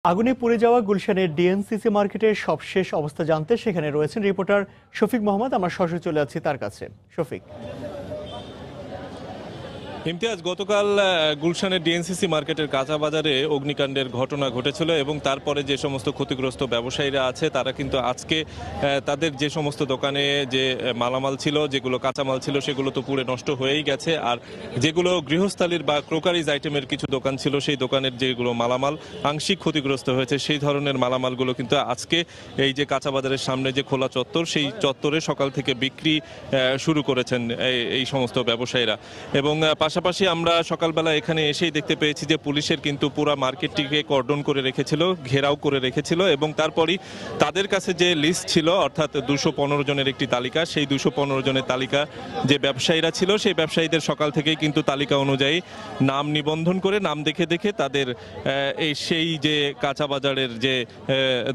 আগুনে পুড়ে যাওয়া গুলশানের ডিএনসিসি মার্কেটের সবশেষ অবস্থা জানতে সেখানে রয়েছেন রিপোর্টার শফিক মোহাম্মদ। আমরা সরাসরি চলে যাচ্ছি তার কাছে। শফিক। ইমতিয়াজ, গতকাল গুলশানের ডিএনসিসি মার্কেটের কাঁচা বাজারে অগ্নিকাণ্ডের ঘটনা ঘটেছিল এবং তারপরে যে সমস্ত ক্ষতিগ্রস্ত ব্যবসায়ীরা আছে তারা কিন্তু আজকে তাদের যে সমস্ত দোকানে যে মালামাল ছিল, যেগুলো কাঁচামাল ছিল, সেগুলো তো পুড়ে নষ্ট হয়েই গেছে। আর যেগুলো গৃহস্থালির বা ক্রোকারিজ আইটেমের কিছু দোকান ছিল, সেই দোকানের যেগুলো মালামাল আংশিক ক্ষতিগ্রস্ত হয়েছে, সেই ধরনের মালামালগুলো কিন্তু আজকে এই যে কাঁচা বাজারের সামনে যে খোলা চত্বর, সেই চত্বরে সকাল থেকে বিক্রি শুরু করেছেন এই সমস্ত ব্যবসায়ীরা। এবং পাশাপাশি আমরা সকালবেলা এখানে এসেই দেখতে পেয়েছি যে পুলিশের কিন্তু পুরো মার্কেটটিকে কর্ডন করে রেখেছিল, ঘেরাও করে রেখেছিল এবং তারপরই তাদের কাছে যে লিস্ট ছিল, অর্থাৎ 215 জনের একটি তালিকা, সেই 215 জনের তালিকা যে ব্যবসায়ীরা ছিল, সেই ব্যবসায়ীদের সকাল থেকেই কিন্তু তালিকা অনুযায়ী নাম নিবন্ধন করে নাম দেখে দেখে তাদের সেই যে কাঁচা বাজারের যে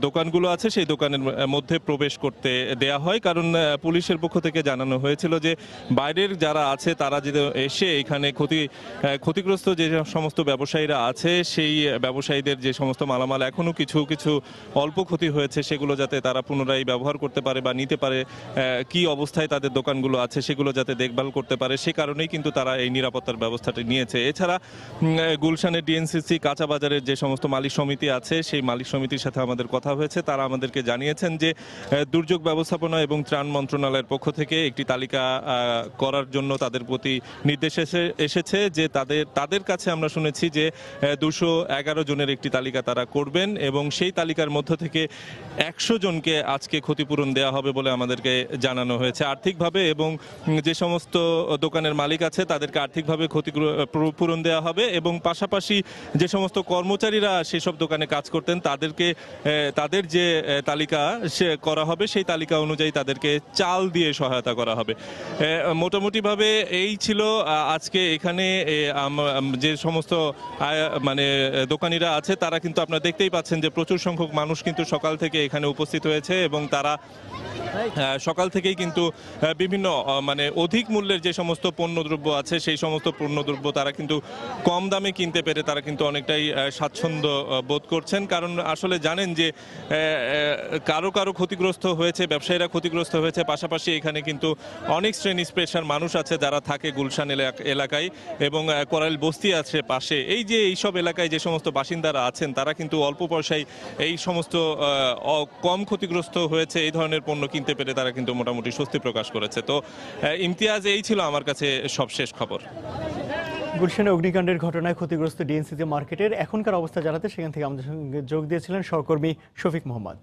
দোকানগুলো আছে সেই দোকানের মধ্যে প্রবেশ করতে দেয়া হয়। কারণ পুলিশের পক্ষ থেকে জানানো হয়েছিল যে বাইরের যারা আছে তারা যদি এসে এখানে ক্ষতিগ্রস্ত যে সমস্ত ব্যবসায়ীরা আছে, সেই ব্যবসায়ীদের যে সমস্ত মালামাল এখনো কিছু কিছু অল্প ক্ষতি হয়েছে, সেগুলো যাতে তারা পুনরায় ব্যবহার করতে পারে বা নিতে পারে, কি অবস্থায় তাদের দোকানগুলো আছে সেগুলো যাতে দেখভাল করতে পারে, সে কারণেই কিন্তু তারা এই নিরাপত্তার ব্যবস্থাটি নিয়েছে। এছাড়া গুলশানের ডিএনসিসি কাঁচা বাজারের যে সমস্ত মালিক সমিতি আছে, সেই মালিক সমিতির সাথে আমাদের কথা হয়েছে। তারা আমাদেরকে জানিয়েছেন যে দুর্যোগ ব্যবস্থাপনা এবং ত্রাণ মন্ত্রণালয়ের পক্ষ থেকে একটি তালিকা করার জন্য তাদের প্রতি নির্দেশ এসেছে, যে তাদের কাছে আমরা শুনেছি যে 211 জনের একটি তালিকা তারা করবেন এবং সেই তালিকার মধ্য থেকে 100 জনকে আজকে ক্ষতিপূরণ দেওয়া হবে বলে আমাদেরকে জানানো হয়েছে আর্থিকভাবে। এবং যে সমস্ত দোকানের মালিক আছে তাদেরকে আর্থিকভাবে ক্ষতিপূরণ দেওয়া হবে এবং পাশাপাশি যে সমস্ত কর্মচারীরা সেসব দোকানে কাজ করতেন তাদেরকে তাদের যে তালিকা সে করা হবে, সেই তালিকা অনুযায়ী তাদেরকে চাল দিয়ে সহায়তা করা হবে। মোটামুটিভাবে এই ছিল আজকে এখানে যে সমস্ত দোকানিরা আছে তারা কিন্তু আপনারা দেখতেই পাচ্ছেন যে প্রচুর সংখ্যক মানুষ কিন্তু সকাল থেকে এখানে উপস্থিত হয়েছে এবং তারা সকাল থেকেই কিন্তু বিভিন্ন অধিক মূল্যের যে সমস্ত পণ্যদ্রব্য আছে সেই সমস্ত পণ্যদ্রব্য তারা কিন্তু কম দামে কিনতে পেরে তারা কিন্তু অনেকটাই স্বাচ্ছন্দ্য বোধ করছেন। কারণ আসলে জানেন যে কারো কারো ক্ষতিগ্রস্ত হয়েছে, ব্যবসায়ীরা ক্ষতিগ্রস্ত হয়েছে, পাশাপাশি এখানে কিন্তু অনেক শ্রেণী পেশার মানুষ আছে যারা থাকে গুলশান এলাকায় এবং করাইল বস্তি আছে পাশে। এইসব এলাকায় যে সমস্ত বাসিন্দারা আছেন তারা কিন্তু অল্প পয়সায় এই সমস্ত কম ক্ষতিগ্রস্ত হয়েছে এই ধরনের পণ্য কিনতে পেরে তারা কিন্তু মোটামুটি স্বস্তি প্রকাশ করেছে। তো ইমতিয়াজ, এই ছিল আমার কাছে সবশেষ খবর। গুলশানে অগ্নিকাণ্ডের ঘটনায় ক্ষতিগ্রস্ত ডিএনসিসি মার্কেটের এখনকার অবস্থা জানাতে সেখান থেকে আমাদের সঙ্গে যোগ দিয়েছিলেন সহকর্মী শফিক মোহাম্মদ।